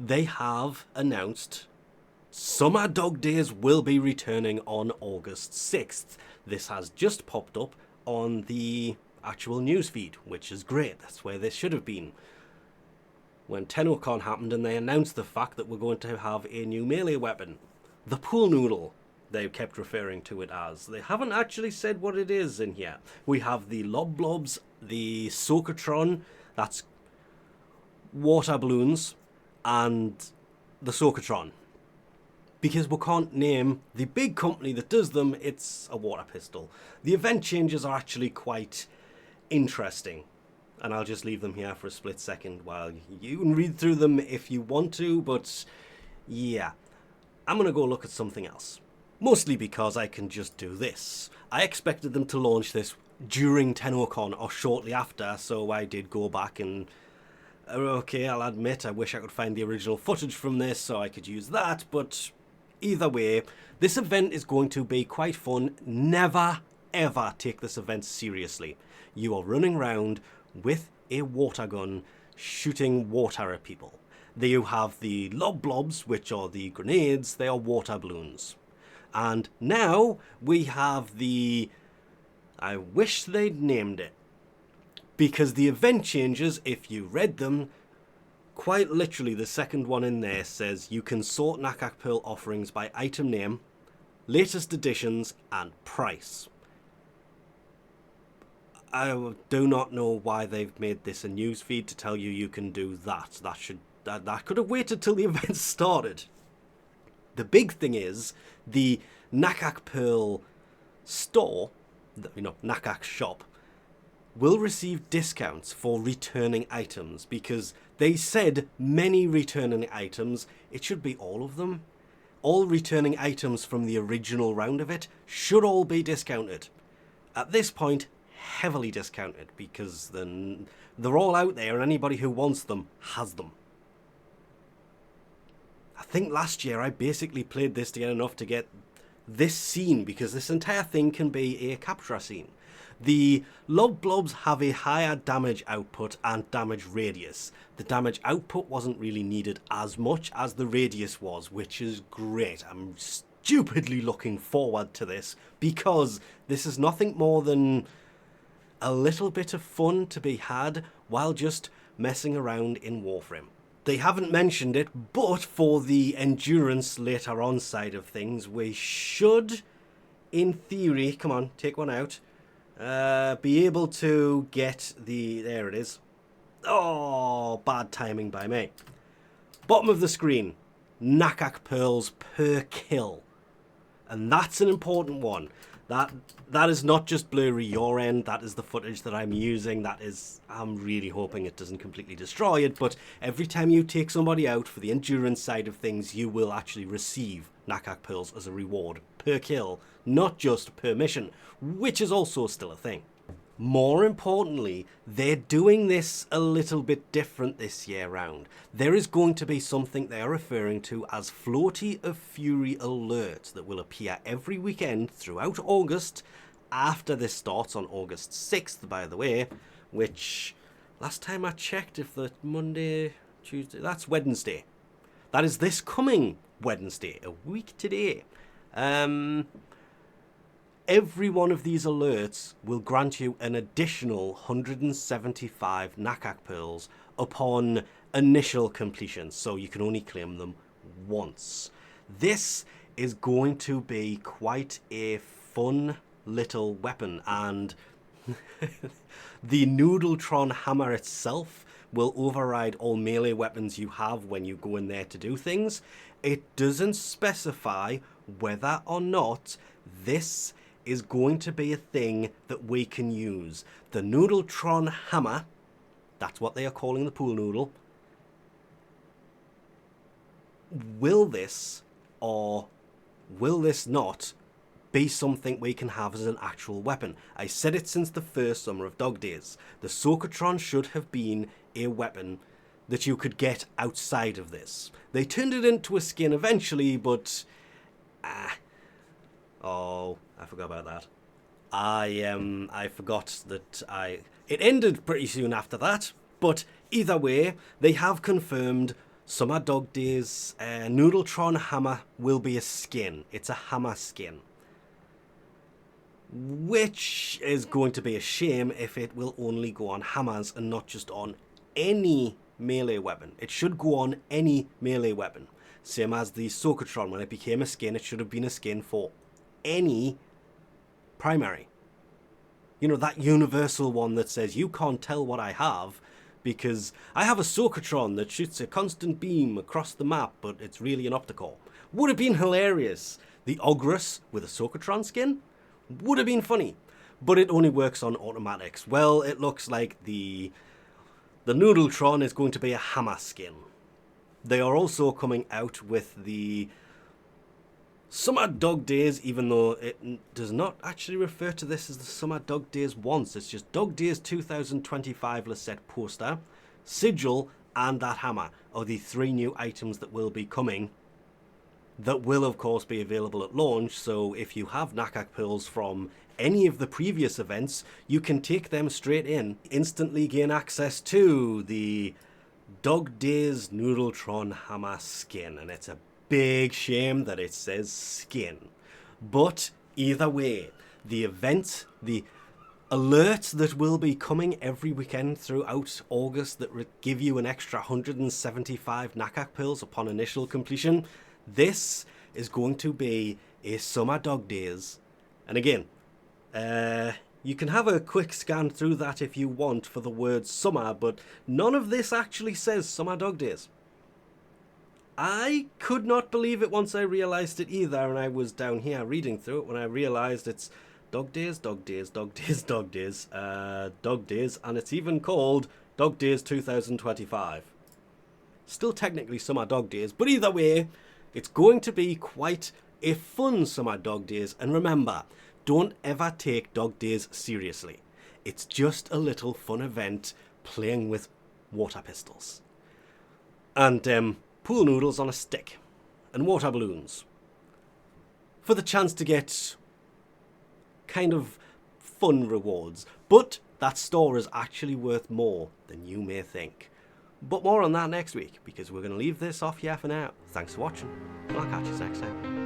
they have announced Summer Dog Days will be returning on August 6th. This has just popped up on the actual newsfeed, which is great. That's where this should have been. When tennocon happened and they announced the fact that we're going to have a new melee weapon. The pool noodle, they kept referring to it as. They haven't actually said what it is in here. We have the lob blobs, the Soakatron, that's water balloons, and the Soakatron. Because we can't name the big company that does them, it's a water pistol. The event changes are actually quite interesting. And I'll just leave them here for a split second while you can read through them if you want to, but yeah. I'm going to go look at something else. Mostly because I can just do this. I expected them to launch this during tennocon or shortly after, so I did go back and... Okay, I'll admit, I wish I could find the original footage from this so I could use that, but either way, this event is going to be quite fun. Never, ever take this event seriously. You are running around with a water gun shooting water at people. There you have the lob blobs, which are the grenades. They are water balloons. And now we have the... I wish they'd named it. Because the event changes, if you read them, quite literally the second one in there says you can sort Nakak Pearl offerings by item name, latest editions, and price. I do not know why they've made this a newsfeed to tell you you can do that. That could have waited till the event started. The big thing is the Nakak Pearl store, Nakak shop, will receive discounts for returning items because they said many returning items. It should be all of them. All returning items from the original round of it should all be discounted. At this point, heavily discounted because then they're all out there and anybody who wants them has them. I think last year I basically played this to get enough to get this scene because this entire thing can be a capture scene. The lob blobs have a higher damage output and damage radius. The damage output wasn't really needed as much as the radius was, which is great. I'm stupidly looking forward to this because this is nothing more than a little bit of fun to be had while just messing around in Warframe. They haven't mentioned it, but for the endurance later on side of things, we should, in theory, come on, take one out, be able to get the, there it is. Oh, bad timing by me. Bottom of the screen, Nakak Pearls per kill. And that's an important one. That is not just blurry your end, that is the footage that I'm using. I'm really hoping it doesn't completely destroy it, but every time you take somebody out for the endurance side of things, you will actually receive Nakak Pearls as a reward per kill, not just per mission, which is also still a thing. More importantly, they're doing this a little bit different this year round. There is going to be something they are referring to as Floaty of Fury alerts that will appear every weekend throughout August, after this starts on August 6th, by the way, which last time I checked, if the Monday, Tuesday, that's Wednesday. That is this coming Wednesday, a week today. Every one of these alerts will grant you an additional 175 Nakak Pearls upon initial completion, so you can only claim them once. This is going to be quite a fun little weapon, and the Noodletron Hammer itself will override all melee weapons you have when you go in there to do things. It doesn't specify whether or not this is going to be a thing that we can use. The Noodletron Hammer, that's what they are calling the pool noodle. Will this, or will this not, be something we can have as an actual weapon? I said it since the first Summer of Dog Days. The Soakatron should have been a weapon that you could get outside of this. They turned it into a skin eventually, but... Oh, I forgot about that. I forgot that it ended pretty soon after that, but either way, they have confirmed Summer Dog Days Noodletron Hammer will be a skin. It's a hammer skin. Which is going to be a shame if it will only go on hammers and not just on any melee weapon. It should go on any melee weapon. Same as the Sokatron. When it became a skin, it should have been a skin for any primary. You know, that universal one that says, you can't tell what I have because I have a Sokatron that shoots a constant beam across the map, but it's really an optical. Would have been hilarious. The ofcorse with a Sokatron skin would have been funny, but it only works on automatics. Well, it looks like the Noodletron is going to be a hammer skin. They are also coming out with the Summer Dog Days, even though it does not actually refer to this as the Summer Dog Days once. It's just Dog Days 2025 Lisette poster, sigil, and that hammer are the 3 new items that will be coming. That will, of course, be available at launch, so if you have Nakak Pearls from any of the previous events, you can take them straight in, instantly gain access to the Dog Days Noodletron Hammer Skin, and it's a big shame that it says skin. But either way, the event, the alerts that will be coming every weekend throughout August that give you an extra 175 Nakak Pearls upon initial completion, this is going to be a Summer Dog Days. And again, you can have a quick scan through that if you want for the word summer, but none of this actually says Summer Dog Days. I could not believe it once I realised it either, and I was down here reading through it when I realised it's Dog Days, Dog Days, Dog Days, Dog Days, Dog Days, and it's even called Dog Days 2025. Still technically Summer Dog Days, but either way, it's going to be quite a fun Summer Dog Days, and remember, don't ever take Dog Days seriously. It's just a little fun event playing with water pistols. And pool noodles on a stick. And water balloons. For the chance to get kind of fun rewards. But that store is actually worth more than you may think. But more on that next week, because we're going to leave this off here for now. Thanks for watching, and I'll catch you next time.